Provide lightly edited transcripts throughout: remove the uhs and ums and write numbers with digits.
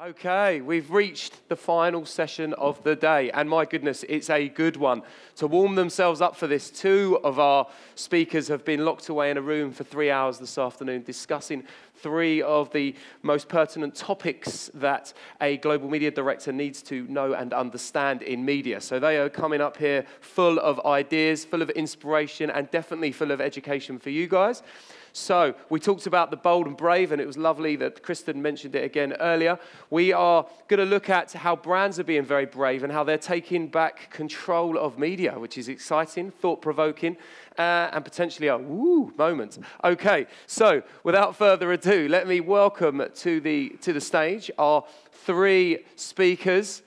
Okay, we've reached the final session of the day, and my goodness, it's a good one. To warm themselves up for this, two of our speakers have been locked away in a room for 3 hours this afternoon discussing three of the most pertinent topics that a global media director needs to know and understand in media. So they are coming up here full of ideas, full of inspiration, and definitely full of education for you guys. So we talked about the bold and brave, and it was lovely that Kristen mentioned it again earlier. We are going to look at how brands are being very brave and how they're taking back control of media, which is exciting, thought-provoking, and potentially a woo moment. Okay, so without further ado, let me welcome to the stage our three speakers.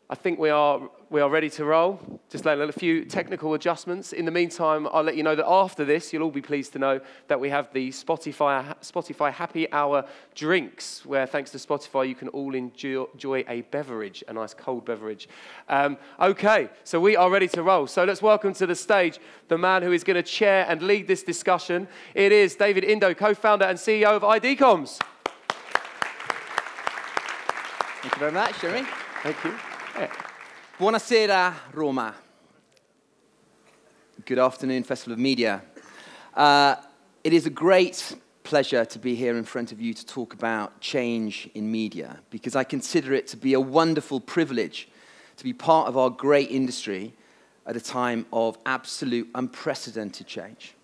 I think we are ready to roll. Just a few technical adjustments. In the meantime, I'll let you know that after this, you'll all be pleased to know that we have the Spotify Happy Hour drinks, where thanks to Spotify, you can all enjoy a beverage, a nice cold beverage. Okay, so we are ready to roll. So let's welcome to the stage the man who is going to chair and lead this discussion. It is David Indo, co-founder and CEO of IDComms. Thank you very much, Jeremy. Thank you. Buonasera, Roma. Good afternoon, Festival of Media. It is a great pleasure to be here in front of you to talk about change in media, because I consider it to be a wonderful privilege to be part of our great industry at a time of absolute unprecedented change.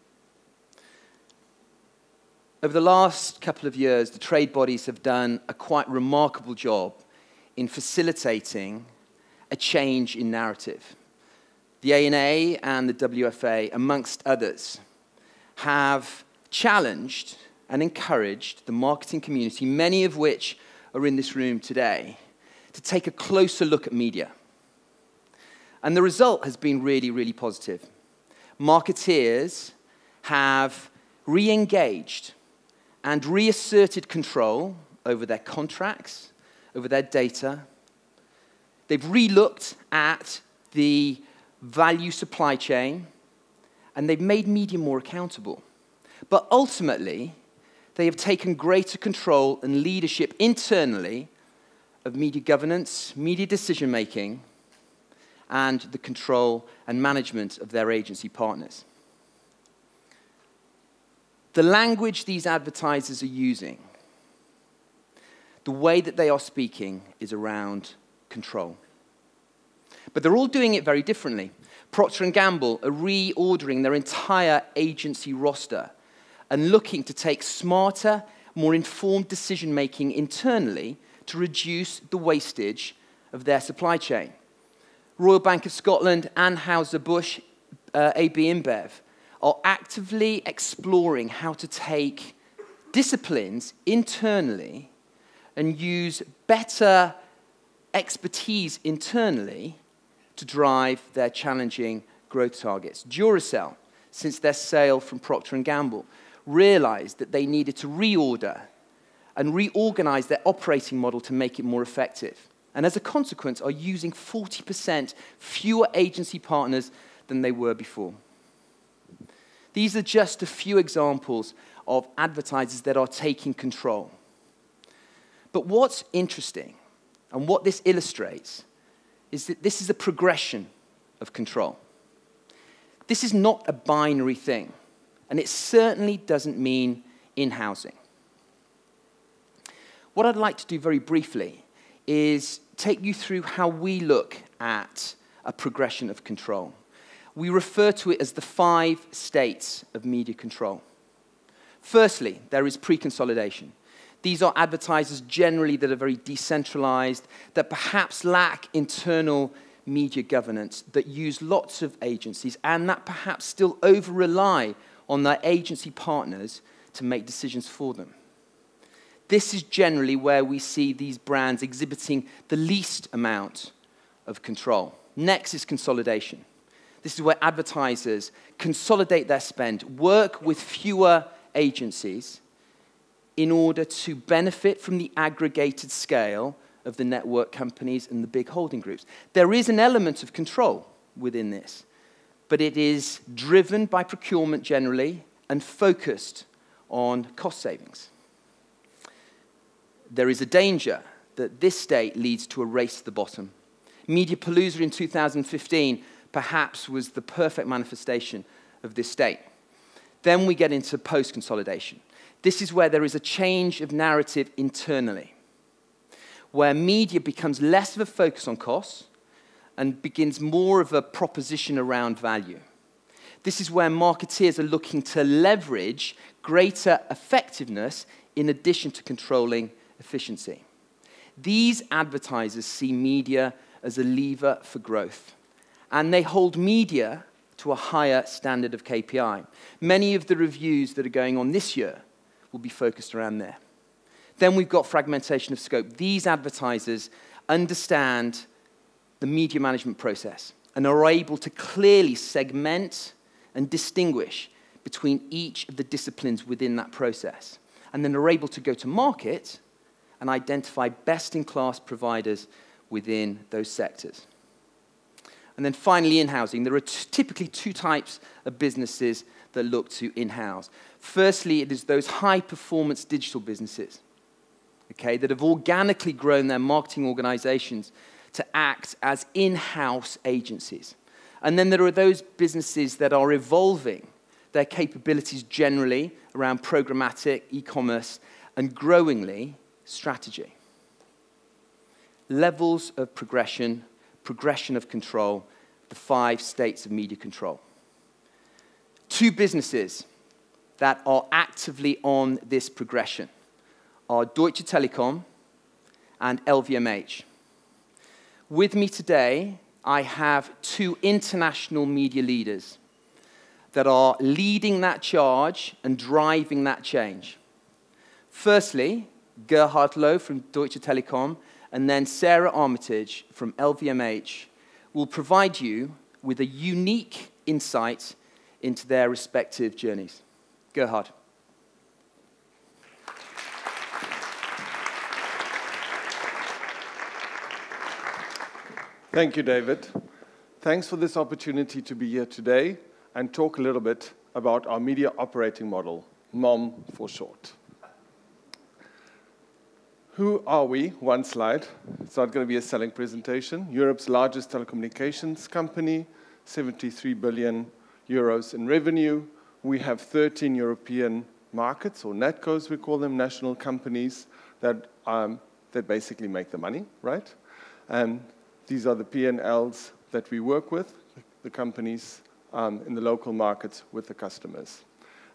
Over the last couple of years, the trade bodies have done a quite remarkable job in facilitating a change in narrative. The ANA and the WFA, amongst others, have challenged and encouraged the marketing community, many of which are in this room today, to take a closer look at media. And the result has been really, really positive. Marketeers have re-engaged and reasserted control over their contracts, over their data. They've re-looked at the value supply chain, and they've made media more accountable. But ultimately, they have taken greater control and leadership internally of media governance, media decision-making, and the control and management of their agency partners. The language these advertisers are using, the way that they are speaking, is around control. But they're all doing it very differently. Procter & Gamble are reordering their entire agency roster and looking to take smarter, more informed decision-making internally to reduce the wastage of their supply chain. Royal Bank of Scotland and Anheuser-Busch AB InBev are actively exploring how to take disciplines internally and use better expertise internally to drive their challenging growth targets. Duracell, since their sale from Procter & Gamble, realized that they needed to reorder and reorganize their operating model to make it more effective. And as a consequence, are using 40% fewer agency partners than they were before. These are just a few examples of advertisers that are taking control. But what's interesting, and what this illustrates, is that this is a progression of control. This is not a binary thing, and it certainly doesn't mean in-housing. What I'd like to do very briefly is take you through how we look at a progression of control. We refer to it as the 5 states of media control. Firstly, there is pre-consolidation. These are advertisers generally that are very decentralized, that perhaps lack internal media governance, that use lots of agencies, and that perhaps still over-rely on their agency partners to make decisions for them. This is generally where we see these brands exhibiting the least amount of control. Next is consolidation. This is where advertisers consolidate their spend, work with fewer agencies in order to benefit from the aggregated scale of the network companies and the big holding groups. There is an element of control within this, but it is driven by procurement generally and focused on cost savings. There is a danger that this state leads to a race to the bottom. Mediapalooza in 2015 perhaps was the perfect manifestation of this state. Then we get into post-consolidation. This is where there is a change of narrative internally, where media becomes less of a focus on costs and begins more of a proposition around value. This is where marketeers are looking to leverage greater effectiveness in addition to controlling efficiency. These advertisers see media as a lever for growth, and they hold media to a higher standard of KPI. Many of the reviews that are going on this year will be focused around there. Then we've got fragmentation of scope. These advertisers understand the media management process and are able to clearly segment and distinguish between each of the disciplines within that process. And then are able to go to market and identify best-in-class providers within those sectors. And then finally, in-housing. There are typically two types of businesses that look to in-house. Firstly, it is those high-performance digital businesses, okay, that have organically grown their marketing organizations to act as in-house agencies. And then there are those businesses that are evolving their capabilities generally around programmatic, e-commerce, and growingly, strategy. Levels of progression, progression of control, the 5 states of media control. 2 businesses that are actively on this progression are Deutsche Telekom and LVMH. With me today, I have 2 international media leaders that are leading that charge and driving that change. Firstly, Gerhard Louw from Deutsche Telekom, and then Sarah Armitage from LVMH will provide you with a unique insight into their respective journeys. Gerhard. Thank you, David. Thanks for this opportunity to be here today and talk a little bit about our media operating model, MOM for short. Who are we? One slide. It's not going to be a selling presentation. Europe's largest telecommunications company, 73 billion euros in revenue. We have 13 European markets, or NetCos we call them, national companies that basically make the money, right? And these are the P&Ls that we work with, the companies in the local markets with the customers.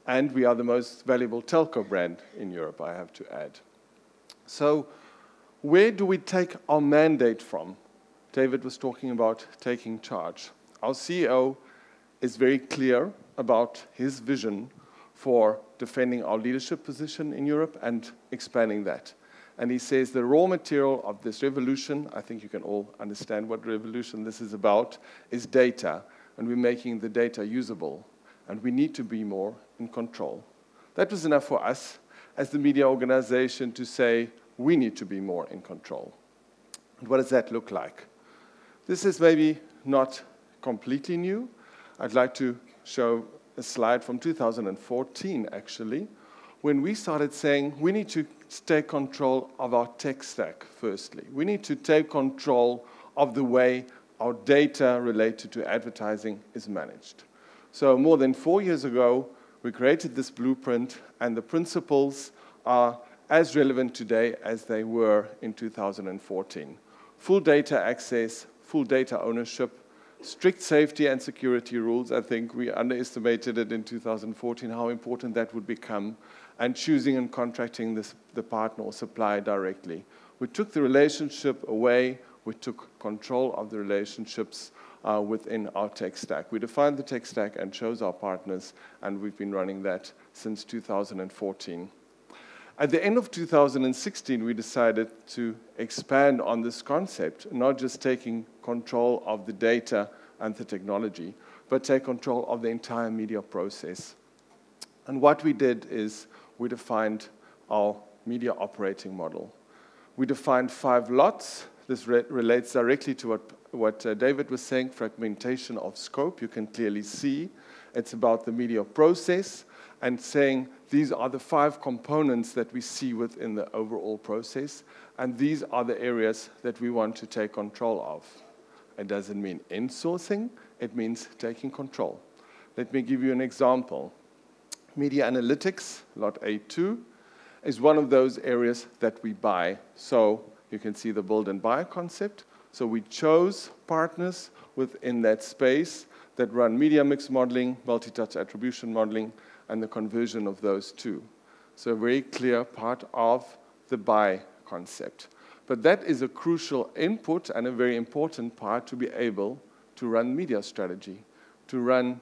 And we are the most valuable telco brand in Europe, I have to add. So where do we take our mandate from? David was talking about taking charge. Our CEO is very clear about his vision for defending our leadership position in Europe and expanding that. And he says the raw material of this revolution, I think you can all understand what revolution this is about, is data. And we're making the data usable. And we need to be more in control. That was enough for us as the media organization to say, we need to be more in control. And what does that look like? This is maybe not completely new. I'd like to show a slide from 2014, actually, when we started saying we need to take control of our tech stack, firstly. We need to take control of the way our data related to advertising is managed. So more than 4 years ago, we created this blueprint, and the principles are as relevant today as they were in 2014. Full data access, full data ownership, strict safety and security rules. I think we underestimated it in 2014, how important that would become, and choosing and contracting the partner or supplier directly. We took the relationship away. We took control of the relationships within our tech stack. We defined the tech stack and chose our partners, and we've been running that since 2014. At the end of 2016, we decided to expand on this concept, not just taking control of the data and the technology, but take control of the entire media process. And what we did is we defined our media operating model. We defined 5 lots. This relates directly to what David was saying, fragmentation of scope. You can clearly see it's about the media process, and saying these are the 5 components that we see within the overall process, and these are the areas that we want to take control of. It doesn't mean insourcing, it means taking control. Let me give you an example. Media analytics, lot A2, is one of those areas that we buy. So you can see the build and buy concept. So we chose partners within that space that run media mix modeling, multi-touch attribution modeling, and the conversion of those two. So a very clear part of the buy concept. But that is a crucial input and a very important part to be able to run media strategy, to run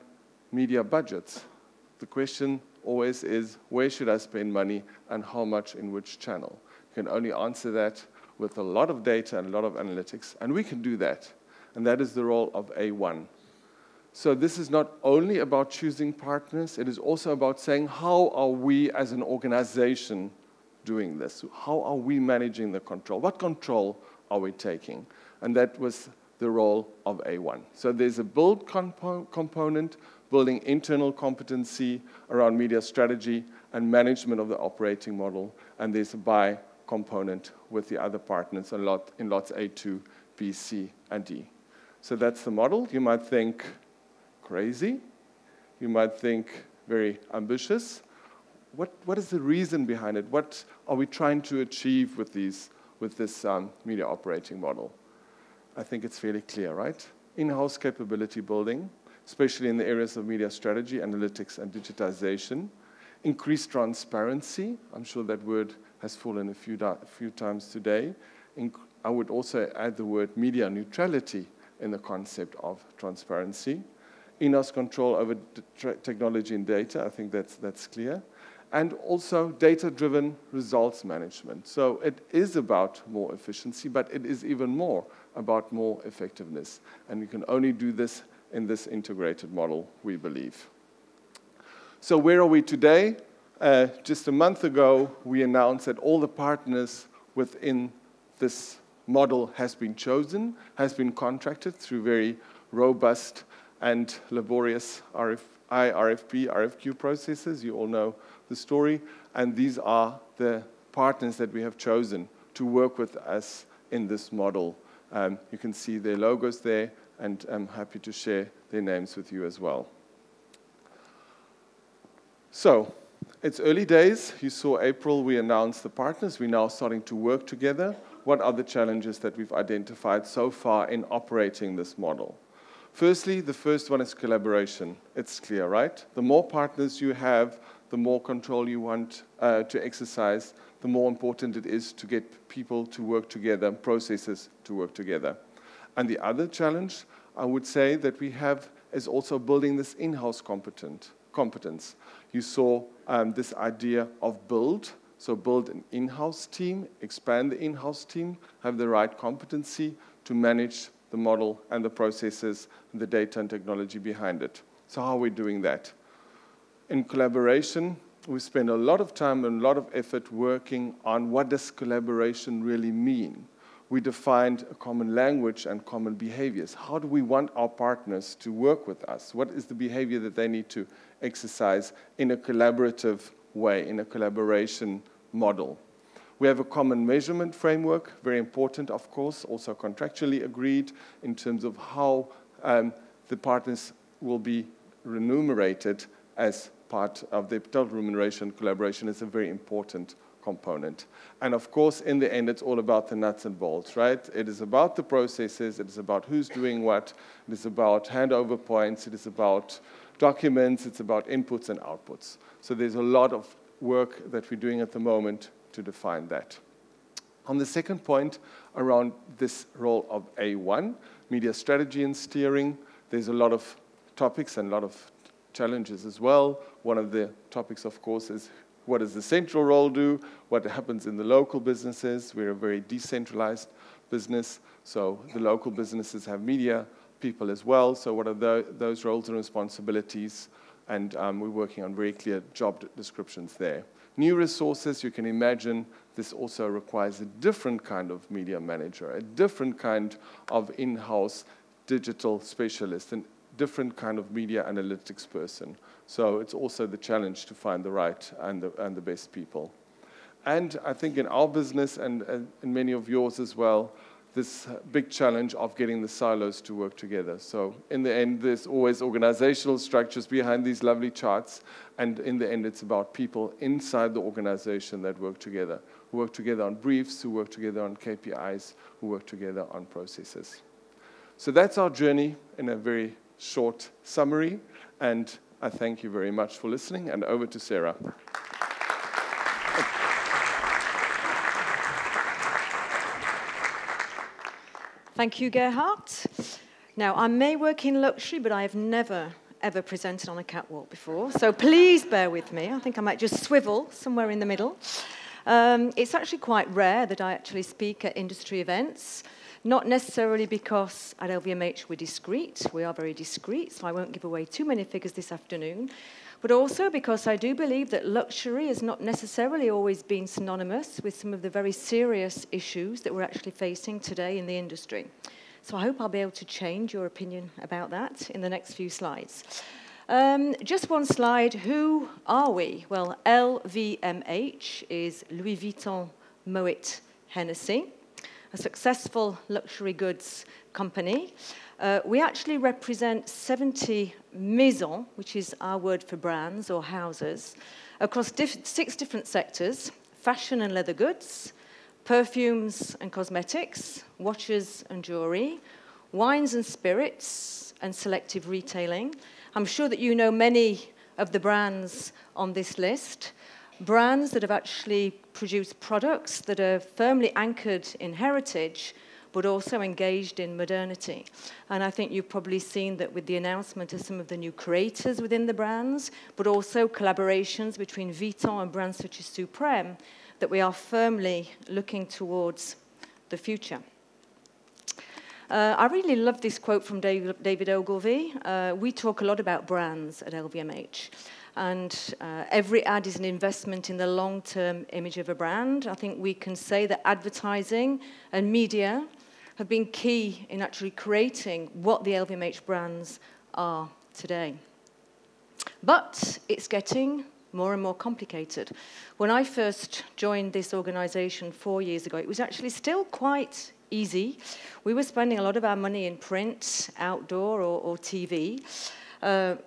media budgets. The question always is, where should I spend money and how much in which channel? You can only answer that with a lot of data and a lot of analytics, and we can do that. And that is the role of A1. So this is not only about choosing partners, it is also about saying, how are we as an organization doing this? How are we managing the control? What control are we taking? And that was the role of A1. So there's a build component, building internal competency around media strategy and management of the operating model, and there's a buy component with the other partners in lots A2, B, C, and D. So that's the model. You might think crazy. You might think very ambitious. What is the reason behind it? What are we trying to achieve with this media operating model? I think it's fairly clear, right? In-house capability building, especially in the areas of media strategy, analytics, and digitization. Increased transparency. I'm sure that word has fallen a few times today. I would also add the word media neutrality in the concept of transparency. In-house control over technology and data. I think that's clear. And also data-driven results management. So it is about more efficiency, but it is even more about more effectiveness. And we can only do this in this integrated model, we believe. So where are we today? Just a month ago, we announced that all the partners within this model has been chosen, has been contracted through very robust and laborious RFP, RFQ processes. You all know the story. And these are the partners that we have chosen to work with us in this model. You can see their logos there, and I'm happy to share their names with you as well. So it's early days. You saw April, we announced the partners. We're now starting to work together. What are the challenges that we've identified so far in operating this model? Firstly, the first one is collaboration. It's clear, right? The more partners you have, the more control you want to exercise, the more important it is to get people to work together, processes to work together. And the other challenge, I would say, that we have is also building this in-house competence. You saw this idea of build. So build an in-house team, expand the in-house team, have the right competency to manage the model and the processes, and the data and technology behind it. So how are we doing that? In collaboration, we spend a lot of time and a lot of effort working on what does collaboration really mean. We defined a common language and common behaviors. How do we want our partners to work with us? What is the behavior that they need to exercise in a collaborative way, in a collaboration model? We have a common measurement framework, very important, of course, also contractually agreed in terms of how the partners will be remunerated as part of the total remuneration. Collaboration is a very important component. And of course, in the end, it's all about the nuts and bolts, right? It is about the processes, it is about who's doing what, it is about handover points, it is about documents, it's about inputs and outputs. So there's a lot of work that we're doing at the moment to define that. On the second point, around this role of A1, media strategy and steering, there's a lot of topics and a lot of challenges as well. One of the topics, of course, is what does the central role do? What happens in the local businesses? We're a very decentralized business, so the local businesses have media people as well. So what are those roles and responsibilities? And we're working on very clear job descriptions there. New resources, you can imagine this also requires a different kind of media manager, a different kind of in-house digital specialist, a different kind of media analytics person. So it's also the challenge to find the right and the best people. And I think in our business and in many of yours as well, this big challenge of getting the silos to work together. So in the end, there's always organizational structures behind these lovely charts, and in the end, it's about people inside the organization that work together, who work together on briefs, who work together on KPIs, who work together on processes. So that's our journey in a very short summary, and I thank you very much for listening, and over to Sarah. Thank you, Gerhard. Now, I may work in luxury, but I have never, ever presented on a catwalk before, so please bear with me. I think I might just swivel somewhere in the middle. It's actually quite rare that I actually speak at industry events, not necessarily because at LVMH we're discreet. We are very discreet, so I won't give away too many figures this afternoon, but also because I do believe that luxury has not necessarily always been synonymous with some of the very serious issues that we're actually facing today in the industry. So I hope I'll be able to change your opinion about that in the next few slides. Just one slide. Who are we? Well, LVMH is Louis Vuitton Moet Hennessy, a successful luxury goods company. We actually represent 70 maisons, which is our word for brands or houses, across 6 different sectors: fashion and leather goods, perfumes and cosmetics, watches and jewelry, wines and spirits, and selective retailing. I'm sure that you know many of the brands on this list, brands that have actually produced products that are firmly anchored in heritage, but also engaged in modernity. And I think you've probably seen that with the announcement of some of the new creators within the brands, but also collaborations between Vuitton and brands such as Supreme, that we are firmly looking towards the future. I really love this quote from David Ogilvy. We talk a lot about brands at LVMH. And every ad is an investment in the long-term image of a brand. I think we can say that advertising and media have been key in actually creating what the LVMH brands are today. But it's getting more and more complicated. When I first joined this organization 4 years ago, it was actually still quite easy. We were spending a lot of our money in print, outdoor, or TV.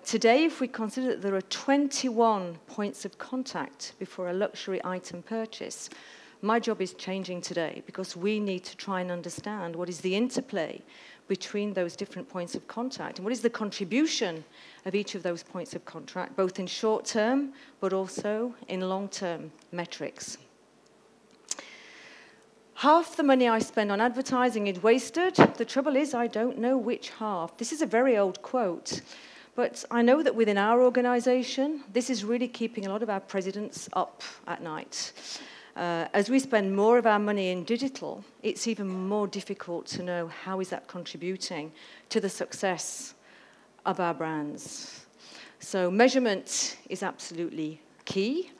Today, if we consider that there are 21 points of contact before a luxury item purchase, my job is changing today because we need to try and understand what is the interplay between those different points of contact and what is the contribution of each of those points of contact, both in short-term but also in long-term metrics. Half the money I spend on advertising is wasted. The trouble is I don't know which half. This is a very old quote. But I know that within our organization, this is really keeping a lot of our presidents up at night. As we spend more of our money in digital, it's even more difficult to know how is that contributing to the success of our brands. So measurement is absolutely key.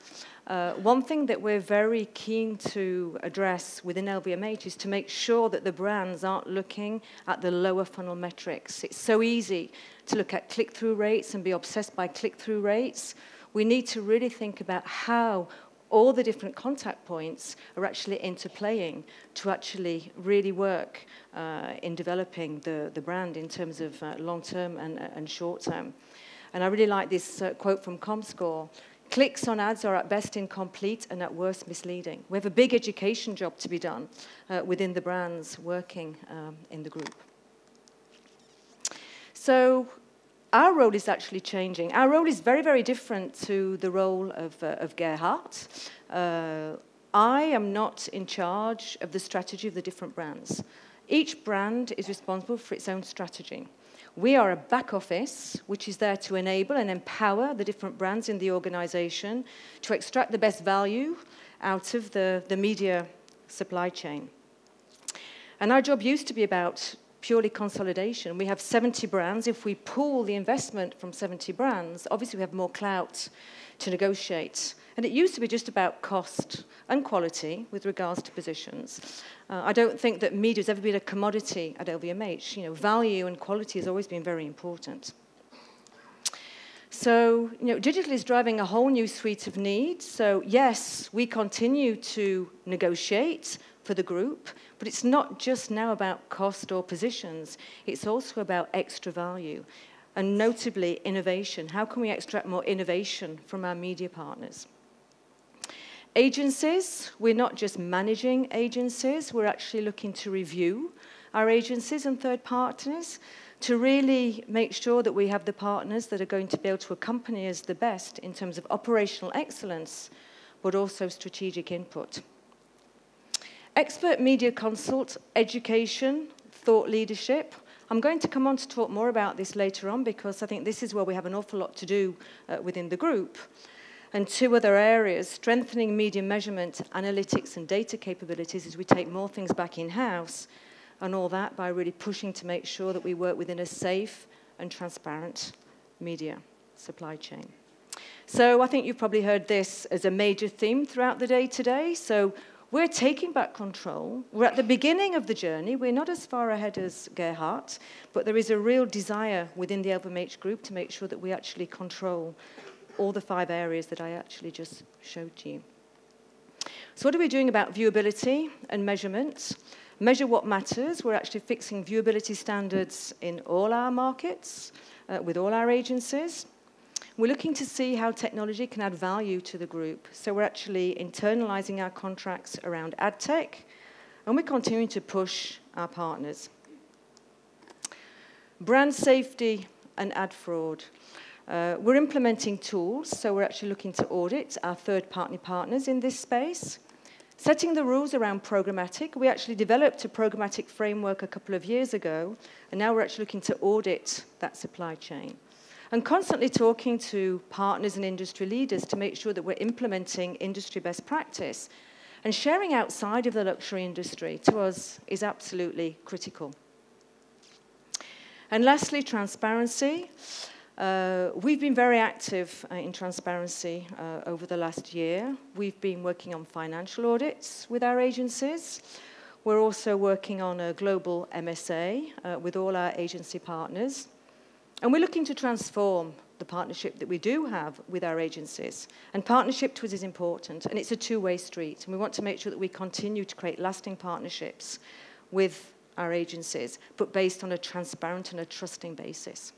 One thing that we're very keen to address within LVMH is to make sure that the brands aren't looking at the lower funnel metrics. It's so easy to look at click-through rates and be obsessed by click-through rates. We need to really think about how all the different contact points are actually interplaying to actually really work in developing the brand in terms of long-term and short-term. And I really like this quote from Comscore. Clicks on ads are at best incomplete and at worst misleading. We have a big education job to be done within the brands working in the group. So our role is actually changing. Our role is very, very different to the role of Gerhard. I am not in charge of the strategy of the different brands. Each brand is responsible for its own strategy. We are a back office, which is there to enable and empower the different brands in the organization to extract the best value out of the media supply chain. And our job used to be about purely consolidation. We have 70 brands. If we pool the investment from 70 brands, obviously we have more clout to negotiate. And it used to be just about cost and quality with regards to positions. I don't think that media has ever been a commodity at LVMH. You know, value and quality has always been very important. So, digital is driving a whole new suite of needs. So, yes, we continue to negotiate for the group, but it's not just now about cost or positions. It's also about extra value, and notably innovation. How can we extract more innovation from our media partners? Agencies, we're not just managing agencies, we're actually looking to review our agencies and third partners to really make sure that we have the partners that are going to be able to accompany us the best in terms of operational excellence, but also strategic input. Expert media consult, education, thought leadership. I'm going to come on to talk more about this later on because I think this is where we have an awful lot to do within the group. And two other areas, strengthening media measurement, analytics and data capabilities as we take more things back in-house, and all that by really pushing to make sure that we work within a safe and transparent media supply chain. So I think you've probably heard this as a major theme throughout the day today. So we're taking back control. We're at the beginning of the journey. We're not as far ahead as Gerhard, but there is a real desire within the LVMH group to make sure that we actually control all the 5 areas that I actually just showed to you. So what are we doing about viewability and measurement? Measure what matters. We're actually fixing viewability standards in all our markets, with all our agencies. We're looking to see how technology can add value to the group. So we're actually internalizing our contracts around ad tech, and we're continuing to push our partners. Brand safety and ad fraud. We're implementing tools, so we're actually looking to audit our third-party partners in this space. Setting the rules around programmatic. We actually developed a programmatic framework a couple of years ago, and now we're actually looking to audit that supply chain. And constantly talking to partners and industry leaders to make sure that we're implementing industry best practice. And sharing outside of the luxury industry, to us, is absolutely critical. And lastly, transparency. We've been very active in transparency over the last year. We've been working on financial audits with our agencies. We're also working on a global MSA with all our agency partners. And we're looking to transform the partnership that we do have with our agencies. And partnership to us is important, and it's a two-way street. And we want to make sure that we continue to create lasting partnerships with our agencies, but based on a transparent and a trusting basis.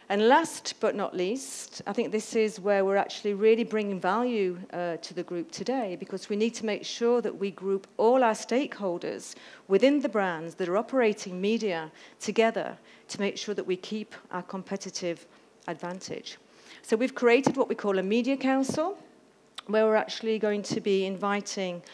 And last but not least, I think this is where we're actually really bringing value to the group today, because we need to make sure that we group all our stakeholders within the brands that are operating media together to make sure that we keep our competitive advantage. So we've created what we call a media council, where we're actually going to be inviting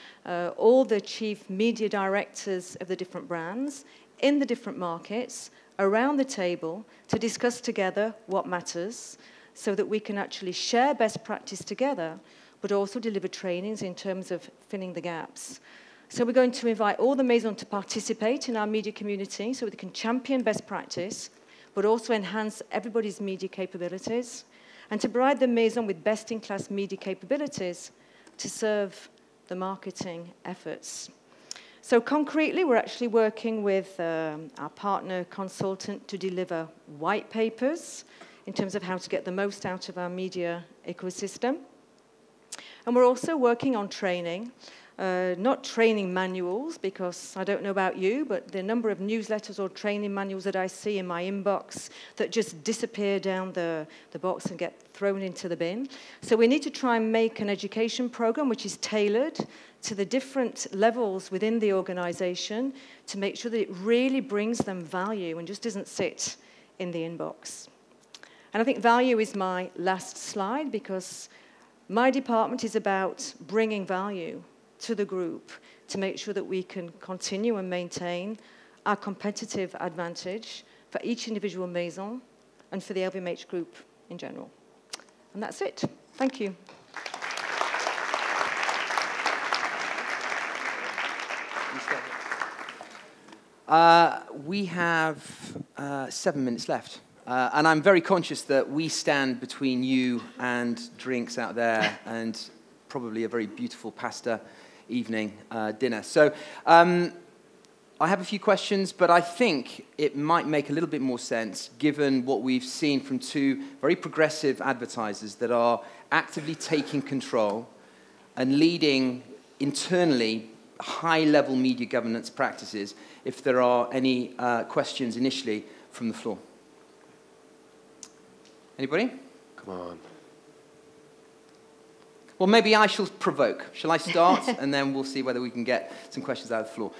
all the chief media directors of the different brands in the different markets around the table to discuss together what matters so that we can actually share best practice together, but also deliver trainings in terms of filling the gaps. So we're going to invite all the maisons to participate in our media community so they can champion best practice, but also enhance everybody's media capabilities, and to provide the maison with best-in-class media capabilities to serve the marketing efforts. So concretely, we're actually working with our partner consultant to deliver white papers in terms of how to get the most out of our media ecosystem. And we're also working on training, not training manuals, because I don't know about you, but the number of newsletters or training manuals that I see in my inbox that just disappear down the box and get thrown into the bin. So we need to try and make an education program which is tailored to the different levels within the organization to make sure that it really brings them value and just doesn't sit in the inbox. And I think value is my last slide, because my department is about bringing value to the group to make sure that we can continue and maintain our competitive advantage for each individual maison and for the LVMH group in general. And that's it. Thank you. We have 7 minutes left. And I'm very conscious that we stand between you and drinks out there and probably a very beautiful pasta evening dinner. So I have a few questions, but I think it might make a little bit more sense given what we've seen from two very progressive advertisers that are actively taking control and leading internally high-level media governance practices, if there are any questions initially from the floor. Anybody? Come on. Well, maybe I shall provoke. Shall I start? And then we'll see whether we can get some questions out of the floor.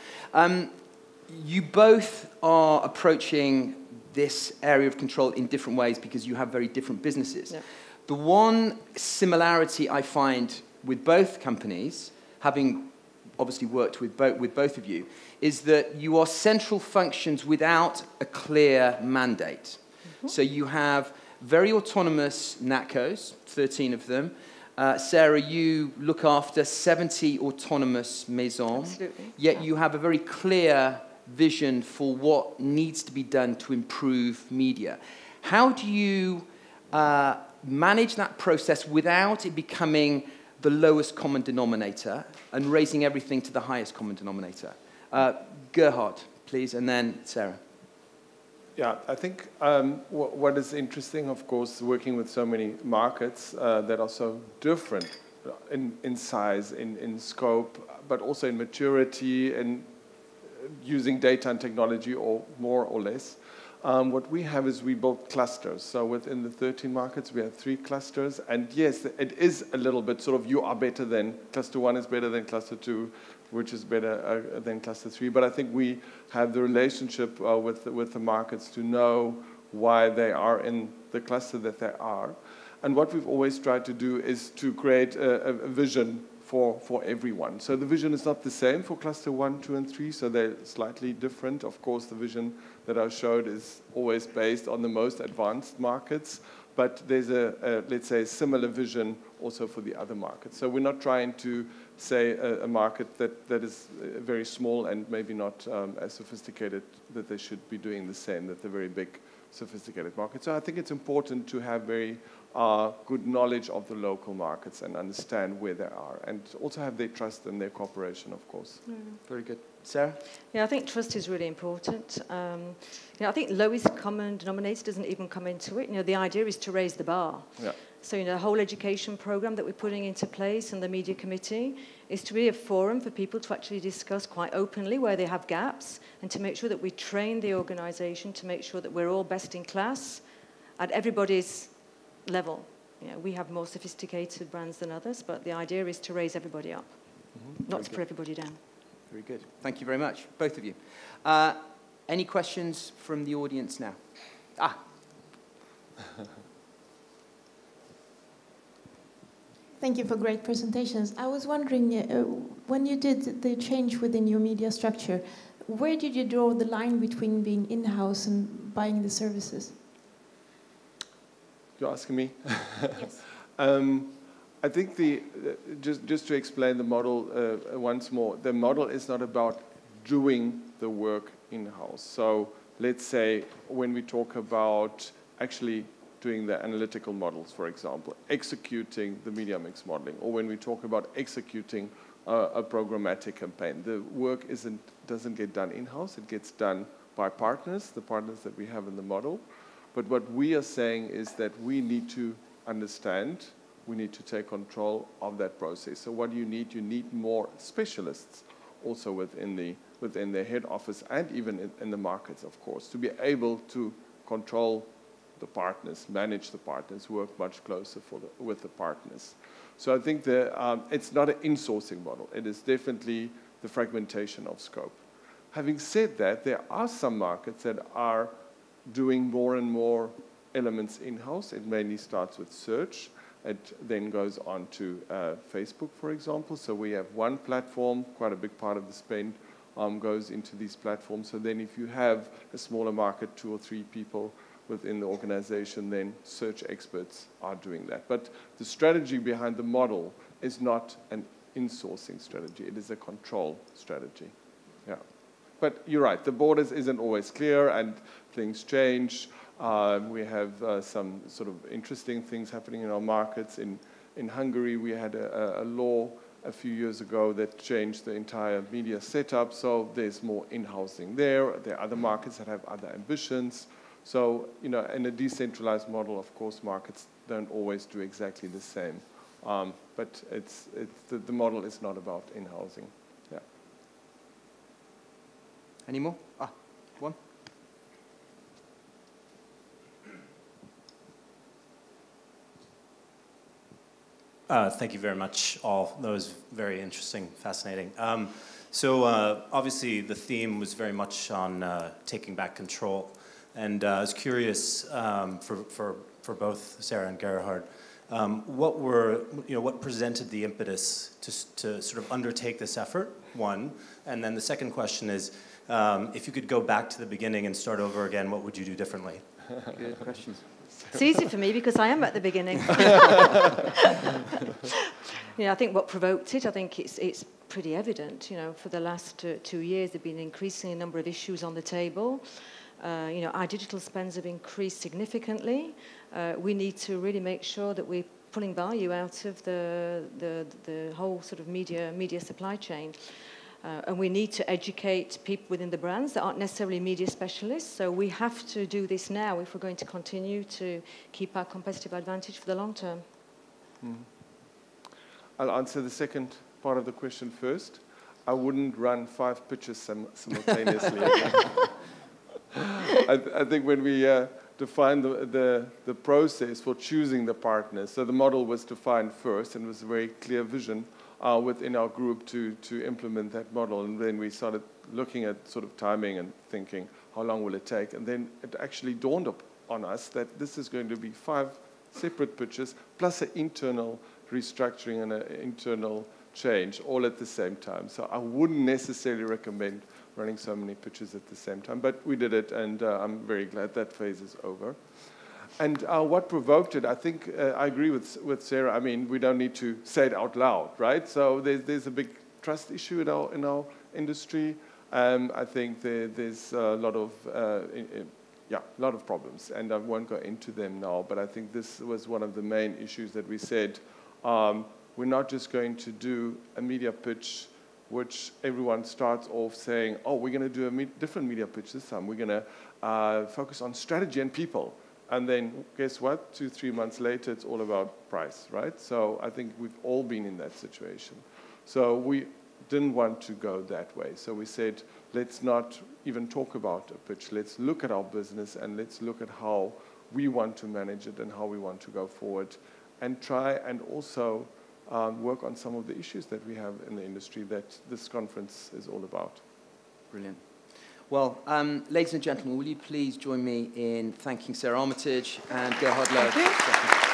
You both are approaching this area of control in different ways because you have very different businesses. Yeah. The one similarity I find with both companies, having obviously worked with both of you, is that you are central functions without a clear mandate. Mm-hmm. So you have very autonomous NatCos, 13 of them. Sarah, you look after 70 autonomous maisons. Absolutely. Yet you have a very clear vision for what needs to be done to improve media. How do you manage that process without it becoming the lowest common denominator and raising everything to the highest common denominator? Gerhard, please, and then Sarah. Yeah, I think what is interesting, of course, working with so many markets that are so different in size, in scope, but also in maturity and using data and technology, or more or less. What we have is we built clusters. So within the 13 markets, we have 3 clusters. And yes, it is a little bit sort of you are better than, cluster 1 is better than cluster 2, which is better than cluster 3. But I think we have the relationship with the markets to know why they are in the cluster that they are. And what we've always tried to do is to create a vision for everyone. So the vision is not the same for cluster 1, 2, and 3, so they're slightly different. Of course, the vision that I showed is always based on the most advanced markets, but there's let's say, similar vision also for the other markets. So we're not trying to say a market that is very small and maybe not as sophisticated that they should be doing the same, that they're very big, sophisticated markets. So I think it's important to have very good knowledge of the local markets and understand where they are, and also have their trust and their cooperation, of course. Mm. Very good. Sarah? Yeah, I think trust is really important. I think lowest common denominator doesn't even come into it. The idea is to raise the bar. Yeah. So, the whole education program that we're putting into place and the media committee is to be a forum for people to actually discuss quite openly where they have gaps, and to make sure that we train the organisation to make sure that we're all best in class at everybody's level. We have more sophisticated brands than others, but the idea is to raise everybody up, not to put everybody down. Very good. Thank you very much, both of you. Any questions from the audience now? Thank you for great presentations. I was wondering, when you did the change within your media structure, where did you draw the line between being in-house and buying the services? You're asking me? Yes. I think just to explain the model once more, the model is not about doing the work in-house. So let's say when we talk about actually doing the analytical models, for example, executing the media mix modeling, or when we talk about executing a programmatic campaign, the work doesn't get done in-house, it gets done by partners, the partners that we have in the model. But what we are saying is that we need to understand, we need to take control of that process. So what do you need? You need more specialists also within the head office and even in the markets, of course, to be able to control the partners, manage the partners, work much closer with the partners. So I think it's not an insourcing model. It is definitely the fragmentation of scope. Having said that, there are some markets that are doing more and more elements in-house. It mainly starts with search. It then goes on to Facebook, for example. So we have one platform, quite a big part of the spend goes into these platforms. So then if you have a smaller market, 2 or 3 people within the organization, then search experts are doing that. But the strategy behind the model is not an insourcing strategy. It is a control strategy. Yeah. But you're right, the borders isn't always clear and things change. We have some sort of interesting things happening in our markets. In Hungary, we had a law a few years ago that changed the entire media setup. So there's more in-housing there. There are other markets that have other ambitions. So, you know, in a decentralized model, of course, markets don't always do exactly the same. But the model is not about in-housing. Yeah. Any more? One. Thank you very much, all. That was very interesting, fascinating. So obviously the theme was very much on taking back control. And I was curious for both Sarah and Gerhard, what presented the impetus to sort of undertake this effort, one? And then the second question is, if you could go back to the beginning and start over again, what would you do differently? Good questions. It's easy for me because I am at the beginning. I think what provoked it, I think it's pretty evident. You know, for the last 2 years, there have been increasing a number of issues on the table. Our digital spends have increased significantly. We need to really make sure that we're pulling value out of the whole sort of media supply chain. And we need to educate people within the brands that aren't necessarily media specialists. So we have to do this now if we're going to continue to keep our competitive advantage for the long term. I'll answer the second part of the question first. I wouldn't run 5 pitches simultaneously. I think when we defined the process for choosing the partners, so the model was defined first, and it was a very clear vision within our group to implement that model. And then we started looking at sort of timing and thinking, how long will it take? And then it actually dawned on us that this is going to be 5 separate pitches, plus an internal restructuring and an internal change, all at the same time. So I wouldn't necessarily recommend running so many pitches at the same time, but we did it, and I'm very glad that phase is over. And what provoked it, I think I agree with Sarah. I mean, we don't need to say it out loud, right? So there's a big trust issue in our industry. I think there's a lot of problems, and I won't go into them now, but I think this was one of the main issues that we said, we're not just going to do a media pitch which everyone starts off saying, oh, we're going to do a different media pitch this time. We're going to focus on strategy and people. And then guess what? 2-3 months later, it's all about price, right? So I think we've all been in that situation. So we didn't want to go that way. So we said, let's not even talk about a pitch. Let's look at our business and let's look at how we want to manage it and how we want to go forward, and try and also work on some of the issues that we have in the industry that this conference is all about. Brilliant. Well, ladies and gentlemen, will you please join me in thanking Sarah Armitage and Gerhard Louw? Thank you.